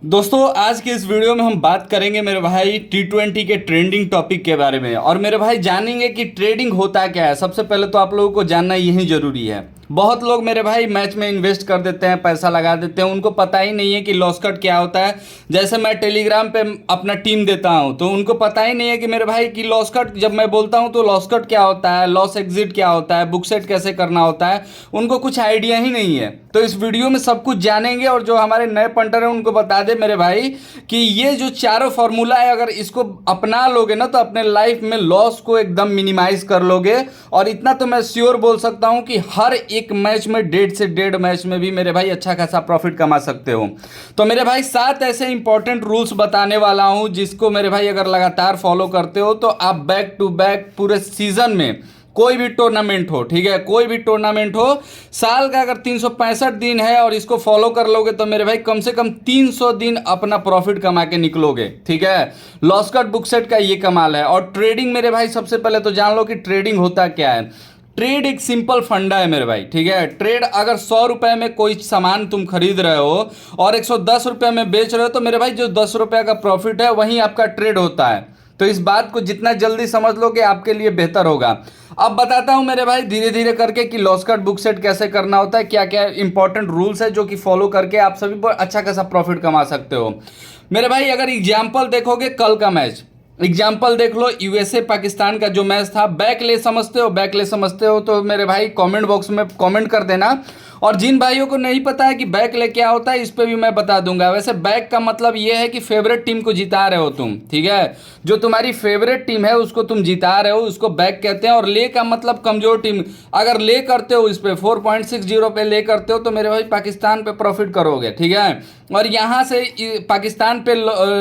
दोस्तों आज के इस वीडियो में हम बात करेंगे मेरे भाई T20 के ट्रेंडिंग टॉपिक के बारे में। और मेरे भाई जानेंगे कि ट्रेडिंग होता क्या है। सबसे पहले तो आप लोगों को जानना यही जरूरी है। बहुत लोग मेरे भाई मैच में इन्वेस्ट कर देते हैं, पैसा लगा देते हैं, उनको पता ही नहीं है कि लॉस कट क्या होता है। जैसे मैं टेलीग्राम पे अपना टीम देता हूं तो उनको पता ही नहीं है कि मेरे भाई कि लॉस कट जब मैं बोलता हूं तो लॉस कट क्या होता है, लॉस एग्जिट क्या होता है, बुक सेट कैसे करना होता है, उनको कुछ आइडिया ही नहीं है। तो इस वीडियो में सब कुछ जानेंगे और जो हमारे नए पंटर हैं उनको बता दे मेरे भाई कि ये जो चारों फॉर्मूला है अगर इसको अपना लोगे ना तो अपने लाइफ में लॉस को एकदम मिनिमाइज कर लोगे। और इतना तो मैं श्योर बोल सकता हूं कि हर एक मैच में 1.5 से 1.5 मैच में भी मेरे भाई अच्छा खासा प्रॉफिट कमा सकते हो। तो मेरे भाई 7 ऐसे इंपॉर्टेंट रूल्स बताने वाला हूं जिसको मेरे भाई अगर लगातार फॉलो करते हो तो आप बैक टू बैक पूरे सीजन में कोई भी टूर्नामेंट हो, ठीक है, कोई भी टूर्नामेंट हो, साल का अगर 365 दिन है और इसको फॉलो कर लोगे तो मेरे भाई कम से कम 300 दिन अपना प्रॉफिट कमा के निकलोगे। ठीक है, लॉस कट बुक सेट का ये कमाल है। और ट्रेडिंग मेरे भाई सबसे पहले तो जान लो कि ट्रेडिंग होता क्या है। ट्रेड एक सिंपल फंडा है मेरे भाई, ठीक है। ट्रेड अगर 100 रुपए में कोई सामान तुम खरीद रहे हो और 110 रुपए में बेच रहे हो तो मेरे भाई जो 10 रुपए का प्रॉफिट है वही आपका ट्रेड होता है। तो इस बात को जितना जल्दी समझ लोगे आपके लिए बेहतर होगा। अब बताता हूं मेरे भाई धीरे धीरे करके कि लॉस कट बुक सेट कैसे करना होता है, क्या क्या इंपॉर्टेंट रूल्स है जो कि फॉलो करके आप सभी पर अच्छा खासा प्रॉफिट कमा सकते हो। मेरे भाई अगर एग्जाम्पल देखोगे कल का मैच, एग्जाम्पल देख लो यूएसए पाकिस्तान का जो मैच था। बैक ले समझते हो, बैक ले समझते हो तो मेरे भाई कमेंट बॉक्स में कमेंट कर देना। और जिन भाइयों को नहीं पता है कि बैक ले क्या होता है इस पे भी मैं बता दूंगा। वैसे बैक का मतलब ये है कि फेवरेट टीम को जिता रहे हो तुम, ठीक है, जो तुम्हारी फेवरेट टीम है उसको तुम जिता रहे हो, उसको बैक कहते हैं। और ले का मतलब कमजोर टीम। अगर ले करते हो इस पे 4.60 पे ले करते हो तो मेरे भाई पाकिस्तान पे प्रॉफिट करोगे, ठीक है। और यहाँ से पाकिस्तान पे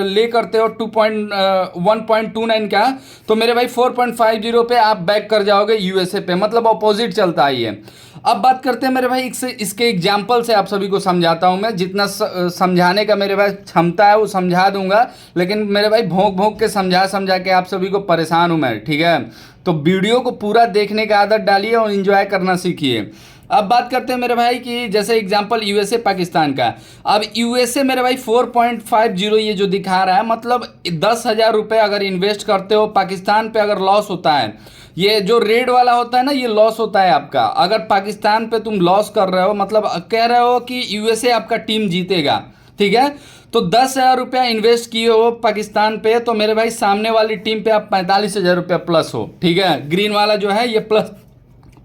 ले करते हो 1.29 का तो मेरे भाई 4.50 पे आप बैक कर जाओगे यूएसए पे, मतलब अपोजिट चलता है ये। अब बात करते हैं मेरे भाई इसके एग्जाम्पल से आप सभी को समझाता हूं मैं। जितना समझाने का मेरे भाई क्षमता है वो समझा दूंगा, लेकिन मेरे भाई भोंक भोंक के समझा समझा के आप सभी को परेशान हूं मैं, ठीक है। तो वीडियो को पूरा देखने का आदत डालिए और एंजॉय करना सीखिए। अब बात करते हैं मेरे भाई कि जैसे एग्जांपल यूएसए पाकिस्तान का। अब यूएसए मेरे भाई 4.50 ये जो दिखा रहा है, मतलब 10,000 रुपये अगर इन्वेस्ट करते हो पाकिस्तान पे अगर लॉस होता है, ये जो रेड वाला होता है ना ये लॉस होता है आपका। अगर पाकिस्तान पे तुम लॉस कर रहे हो मतलब कह रहे हो कि यूएसए आपका टीम जीतेगा, ठीक है, तो 10,000 रुपया इन्वेस्ट किए हो पाकिस्तान पे तो मेरे भाई सामने वाली टीम पे आप 45,000 रुपया प्लस हो, ठीक है। ग्रीन वाला जो है ये प्लस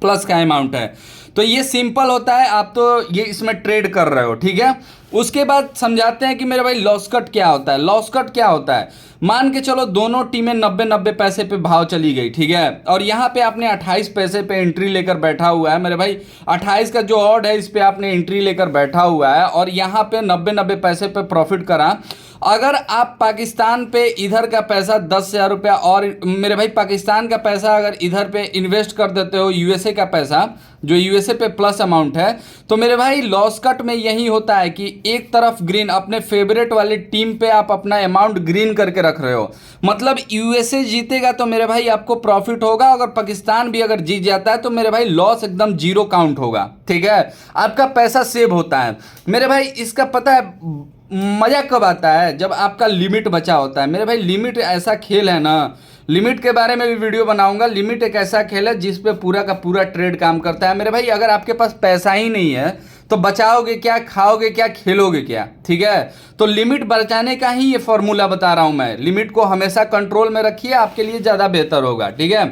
प्लस का अमाउंट है। तो ये सिंपल होता है, आप तो ये इसमें ट्रेड कर रहे हो, ठीक है। उसके बाद समझाते हैं कि मेरे भाई लॉस कट क्या होता है। लॉस कट क्या होता है, मान के चलो दोनों टीमें 90-90 पैसे पे भाव चली गई, ठीक है, और यहाँ पे आपने 28 पैसे पे एंट्री लेकर बैठा हुआ है। मेरे भाई 28 का जो ऑड है इस पे आपने एंट्री लेकर बैठा हुआ है और यहाँ पे 90-90 पैसे पे प्रॉफिट करा। अगर आप पाकिस्तान पे इधर का पैसा 10,000 रुपया और मेरे भाई पाकिस्तान का पैसा अगर इधर पे इन्वेस्ट कर देते हो यूएसए का पैसा जो यूएसए पे प्लस अमाउंट है, तो मेरे भाई लॉस कट में यही होता है कि एक तरफ ग्रीन अपने फेवरेट वाली टीम पे आप अपना अमाउंट ग्रीन करके रख रहे हो, मतलब यूएसए जीतेगा तो मेरे भाई आपको प्रॉफिट होगा। अगर पाकिस्तान भी अगर जीत जाता है तो मेरे भाई लॉस एकदम जीरो काउंट होगा, ठीक है, आपका पैसा सेव होता है। मेरे भाई इसका पता है मजा कब आता है, जब आपका लिमिट बचा होता है। मेरे भाई लिमिट ऐसा खेल है ना, लिमिट के बारे में भी वीडियो बनाऊंगा। लिमिट एक ऐसा खेल है जिस पे पूरा का पूरा ट्रेड काम करता है। मेरे भाई अगर आपके पास पैसा ही नहीं है तो बचाओगे क्या, खाओगे क्या, खेलोगे क्या, ठीक है। तो लिमिट बचाने का ही ये फॉर्मूला बता रहा हूं मैं। लिमिट को हमेशा कंट्रोल में रखिए, आपके लिए ज़्यादा बेहतर होगा, ठीक है।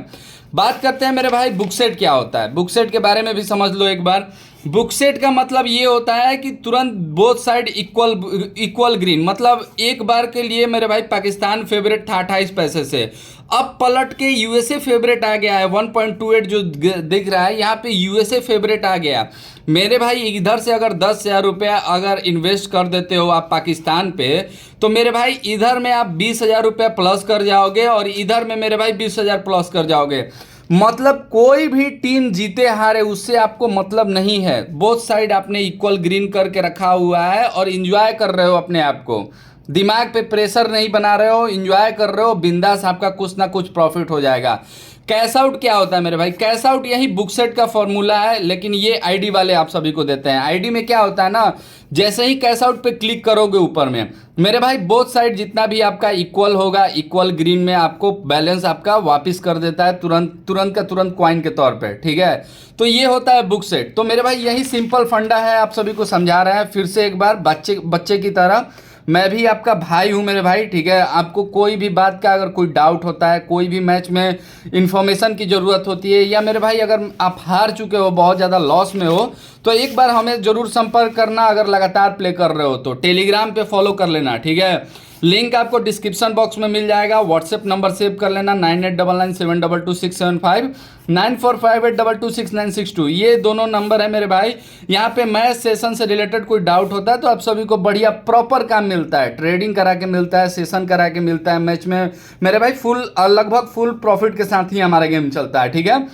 बात करते हैं मेरे भाई बुक सेट क्या होता है। बुक सेट के बारे में भी समझ लो एक बार। बुक सेट का मतलब ये होता है कि तुरंत बोथ साइड इक्वल ग्रीन, मतलब एक बार के लिए मेरे भाई पाकिस्तान फेवरेट था 28 पैसे से, अब पलट के यूएसए फेवरेट आ गया है 1.28 जो दिख रहा है यहाँ पे यूएसए फेवरेट आ गया। मेरे भाई इधर से अगर 10,000 रुपया अगर इन्वेस्ट कर देते हो आप पाकिस्तान पे तो मेरे भाई इधर में आप 20,000 रुपया प्लस कर जाओगे और इधर में मेरे भाई 20,000 प्लस कर जाओगे। मतलब कोई भी टीम जीते हारे उससे आपको मतलब नहीं है। बोथ साइड आपने इक्वल ग्रीन करके रखा हुआ है और इंजॉय कर रहे हो अपने आप को। दिमाग पे प्रेशर नहीं बना रहे हो, इंजॉय कर रहे हो बिंदास, आपका कुछ ना कुछ प्रॉफिट हो जाएगा। कैश आउट क्या होता है मेरे भाई? कैश आउट यही बुक सेट का फॉर्मूला है, लेकिन ये आईडी वाले आप सभी को देते हैं। आईडी में क्या होता है ना, जैसे ही कैश आउट पे क्लिक करोगे ऊपर में मेरे भाई बोथ साइड जितना भी आपका इक्वल होगा, इक्वल ग्रीन में आपको बैलेंस आपका वापस कर देता है तुरंत तुरंत का तुरंत कॉइन के तौर पे, ठीक है। तो ये होता है बुक सेट। तो मेरे भाई यही सिंपल फंडा है, आप सभी को समझा रहे हैं फिर से एक बार बच्चे बच्चे की तरह। मैं भी आपका भाई हूँ मेरे भाई, ठीक है। आपको कोई भी बात का अगर कोई डाउट होता है, कोई भी मैच में इंफॉर्मेशन की ज़रूरत होती है, या मेरे भाई अगर आप हार चुके हो, बहुत ज़्यादा लॉस में हो, तो एक बार हमें ज़रूर संपर्क करना। अगर लगातार प्ले कर रहे हो तो टेलीग्राम पे फॉलो कर लेना, ठीक है। लिंक आपको डिस्क्रिप्शन बॉक्स में मिल जाएगा। व्हाट्सएप नंबर सेव कर लेना 9899722675, 9458226962। ये दोनों नंबर है मेरे भाई। यहाँ पे मैच सेशन से रिलेटेड कोई डाउट होता है तो आप सभी को बढ़िया प्रॉपर काम मिलता है, ट्रेडिंग करा के मिलता है, सेशन करा के मिलता है। मैच में मेरे भाई फुल लगभग फुल प्रॉफिट के साथ ही हमारा गेम चलता है, ठीक है।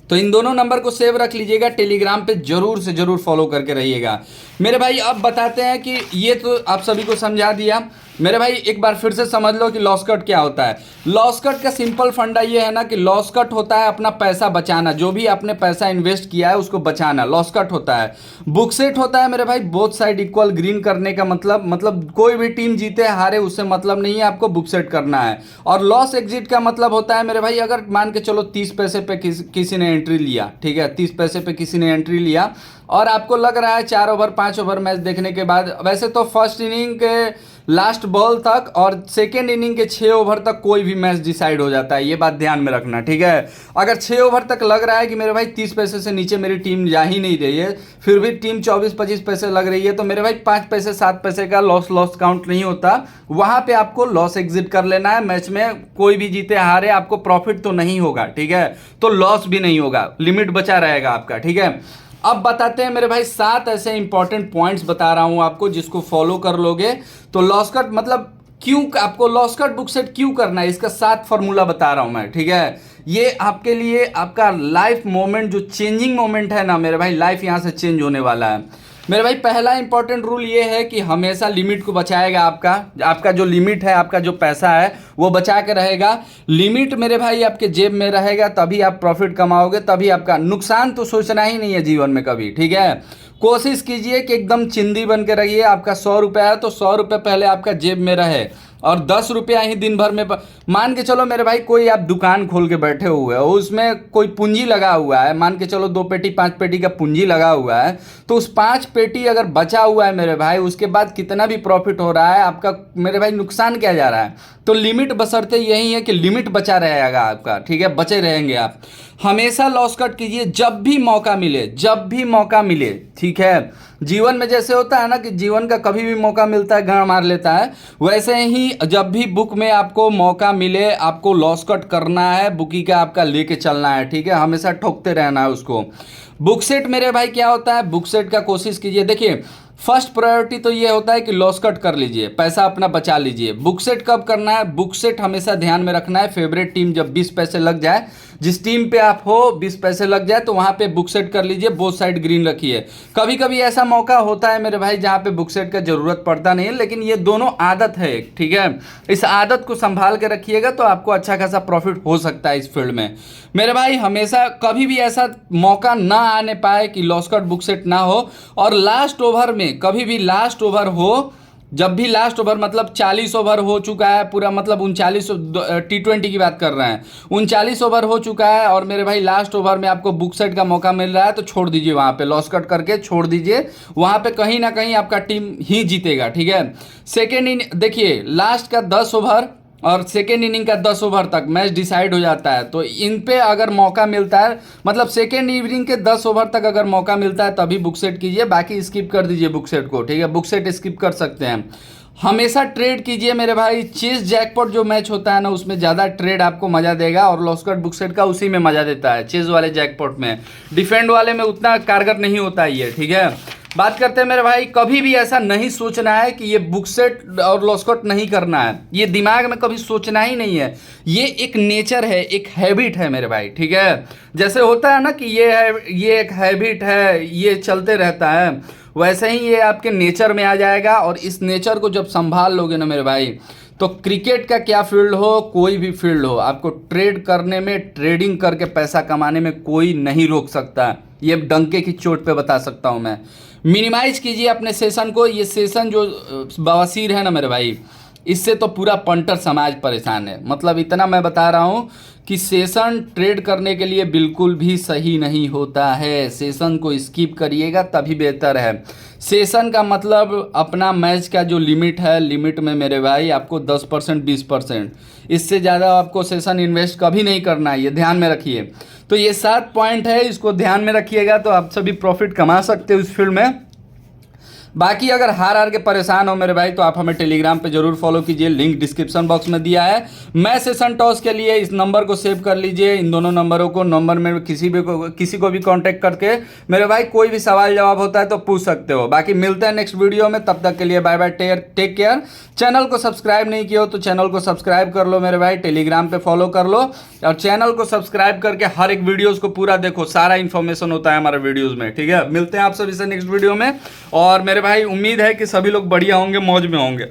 तो इन दोनों नंबर को सेव रख लीजिएगा, टेलीग्राम पे जरूर से जरूर फॉलो करके रहिएगा मेरे भाई। अब बताते हैं कि ये तो आप सभी को समझा दिया मेरे भाई, एक बार फिर से समझ लो कि लॉस कट क्या होता है। लॉस कट का सिंपल फंडा ये है ना कि लॉस कट होता है अपना पैसा बचाना, जो भी आपने पैसा इन्वेस्ट किया है उसको बचाना, लॉस कट होता है। बुक सेट होता है मेरे भाई बोथ साइड इक्वल ग्रीन करने का मतलब कोई भी टीम जीते हारे उससे मतलब नहीं है, आपको बुक सेट करना है। और लॉस एग्जिट का मतलब होता है मेरे भाई, अगर मान के चलो 30 पैसे पे किसी ने एंट्री लिया, ठीक है, 30 पैसे पे किसी ने एंट्री लिया और आपको लग रहा है 4 ओवर 5 ओवर मैच देखने के बाद, वैसे तो फर्स्ट इनिंग के लास्ट बॉल तक और सेकेंड इनिंग के 6 ओवर तक कोई भी मैच डिसाइड हो जाता है, ये बात ध्यान में रखना, ठीक है। अगर 6 ओवर तक लग रहा है कि मेरे भाई 30 पैसे से नीचे मेरी टीम जा ही नहीं रही है, फिर भी टीम 24-25 पैसे लग रही है, तो मेरे भाई 5 पैसे 7 पैसे का लॉस काउंट नहीं होता। वहां पे आपको लॉस एग्जिट कर लेना है। मैच में कोई भी जीते हारे आपको प्रॉफिट तो नहीं होगा, ठीक है, तो लॉस भी नहीं होगा, लिमिट बचा रहेगा आपका, ठीक है। अब बताते हैं मेरे भाई 7 ऐसे इंपॉर्टेंट पॉइंट्स बता रहा हूं आपको, जिसको फॉलो कर लोगे तो लॉस कट मतलब क्यों आपको लॉस कट बुक सेट क्यों करना है, इसका 7 फॉर्मूला बता रहा हूं मैं, ठीक है। ये आपके लिए आपका लाइफ मोमेंट जो चेंजिंग मोमेंट है ना मेरे भाई, लाइफ यहां से चेंज होने वाला है मेरे भाई। पहला इंपॉर्टेंट रूल ये है कि हमेशा लिमिट को बचाएगा, आपका जो लिमिट है, आपका जो पैसा है वो बचा के रहेगा। लिमिट मेरे भाई आपके जेब में रहेगा तभी आप प्रॉफिट कमाओगे, तभी आपका नुकसान तो सोचना ही नहीं है जीवन में कभी, ठीक है। कोशिश कीजिए कि एकदम चिंदी बन के रहिए। आपका 100 रुपया है तो 100 रुपये पहले आपका जेब में रहे और 10 रुपया ही दिन भर में मान के चलो मेरे भाई, कोई आप दुकान खोल के बैठे हुए हो, उसमें कोई पूंजी लगा हुआ है, मान के चलो 2 पेटी 5 पेटी का पूंजी लगा हुआ है, तो उस 5 पेटी अगर बचा हुआ है मेरे भाई, उसके बाद कितना भी प्रॉफिट हो रहा है आपका मेरे भाई, नुकसान क्या जा रहा है। तो लिमिट बशर्ते यही है कि लिमिट बचा रहेगा आपका, ठीक है, बचे रहेंगे आप। हमेशा लॉस कट कीजिए जब भी मौका मिले, जब भी मौका मिले, ठीक है। जीवन में जैसे होता है ना कि जीवन का कभी भी मौका मिलता है गाड़ मार लेता है, वैसे ही जब भी बुक में आपको मौका मिले आपको लॉस कट करना है, बुकी का आपका लेके चलना है, ठीक है, हमेशा ठोकते रहना है उसको। बुक सेट मेरे भाई क्या होता है, बुक सेट का कोशिश कीजिए, देखिए फर्स्ट प्रायोरिटी तो ये होता है कि लॉस कट कर लीजिए, पैसा अपना बचा लीजिए। बुक सेट कब करना है, बुक सेट हमेशा ध्यान में रखना है, फेवरेट टीम जब 20 पैसे लग जाए, जिस टीम पे आप हो 20 पैसे लग जाए तो वहां पे बुक सेट कर लीजिए, बोथ साइड ग्रीन रखिए। कभी कभी ऐसा मौका होता है मेरे भाई जहां पे बुक सेट का जरूरत पड़ता नहीं है, लेकिन ये दोनों आदत है, ठीक है। इस आदत को संभाल के रखिएगा तो आपको अच्छा खासा प्रॉफिट हो सकता है इस फील्ड में मेरे भाई। हमेशा कभी भी ऐसा मौका ना आने पाए कि लॉस कट बुक सेट ना हो। और लास्ट ओवर में कभी भी लास्ट ओवर हो, जब भी लास्ट ओवर मतलब 40 ओवर हो चुका है पूरा, मतलब 39 T20 की बात कर रहे हैं, 39 ओवर हो चुका है और मेरे भाई लास्ट ओवर में आपको बुक सेट का मौका मिल रहा है, तो छोड़ दीजिए, वहां पे लॉस कट करके छोड़ दीजिए। वहां पे कहीं ना कहीं आपका टीम ही जीतेगा, ठीक है। सेकेंड देखिए लास्ट का 10 ओवर और सेकेंड इनिंग का 10 ओवर तक मैच डिसाइड हो जाता है, तो इन पे अगर मौका मिलता है, मतलब सेकेंड इनिंग के 10 ओवर तक अगर मौका मिलता है तभी बुक सेट कीजिए, बाकी स्किप कर दीजिए बुक सेट को, ठीक है। बुक सेट स्किप कर सकते हैं। हमेशा ट्रेड कीजिए मेरे भाई, चेस जैकपॉट जो मैच होता है ना उसमें ज़्यादा ट्रेड आपको मज़ा देगा, और लॉस कट बुक सेट का उसी में मज़ा देता है, चेस वाले जैकपॉट में। डिफेंड वाले में उतना कारगर नहीं होता ये, ठीक है। बात करते हैं मेरे भाई, कभी भी ऐसा नहीं सोचना है कि ये बुक सेट और लॉस कट नहीं करना है, ये दिमाग में कभी सोचना ही नहीं है। ये एक नेचर है, एक हैबिट है मेरे भाई, ठीक है। जैसे होता है ना कि ये है, ये एक हैबिट है, ये चलते रहता है, वैसे ही ये आपके नेचर में आ जाएगा। और इस नेचर को जब संभाल लोगे ना मेरे भाई, तो क्रिकेट का क्या फील्ड हो, कोई भी फील्ड हो, आपको ट्रेड करने में, ट्रेडिंग करके पैसा कमाने में कोई नहीं रोक सकता। ये डंके की चोट पे बता सकता हूँ मैं। मिनिमाइज कीजिए अपने सेशन को। ये सेशन जो बवासीर है ना मेरे भाई, इससे तो पूरा पंटर समाज परेशान है। मतलब इतना मैं बता रहा हूँ कि सेशन ट्रेड करने के लिए बिल्कुल भी सही नहीं होता है। सेशन को स्किप करिएगा तभी बेहतर है। सेशन का मतलब अपना मैच का जो लिमिट है, लिमिट में मेरे भाई आपको 10% 20%, इससे ज़्यादा आपको सेशन इन्वेस्ट कभी नहीं करना है, ये ध्यान में रखिए। तो ये 7 पॉइंट है, इसको ध्यान में रखिएगा तो आप सभी प्रॉफिट कमा सकते हो इस फील्ड में। बाकी अगर हार के परेशान हो मेरे भाई तो आप हमें टेलीग्राम पे जरूर फॉलो कीजिए, लिंक डिस्क्रिप्शन बॉक्स में दिया है। मैं सेशन टॉस के लिए इस नंबर को सेव कर लीजिए, इन दोनों नंबरों को, नंबर में किसी को भी कांटेक्ट करके मेरे भाई कोई भी सवाल जवाब होता है तो पूछ सकते हो। बाकी मिलते हैं नेक्स्ट वीडियो में, तब तक के लिए bye bye, take care. Channel को सब्सक्राइब नहीं किया हो तो चैनल को सब्सक्राइब कर लो मेरे भाई, टेलीग्राम पे फॉलो कर लो, और चैनल को सब्सक्राइब करके हर एक वीडियोस को पूरा देखो, सारा इन्फॉर्मेशन होता है हमारे वीडियोस में, ठीक है। मिलते हैं आप सभी से नेक्स्ट वीडियो में, और मेरे भाई उम्मीद है कि सभी लोग बढ़िया होंगे, मौज में होंगे।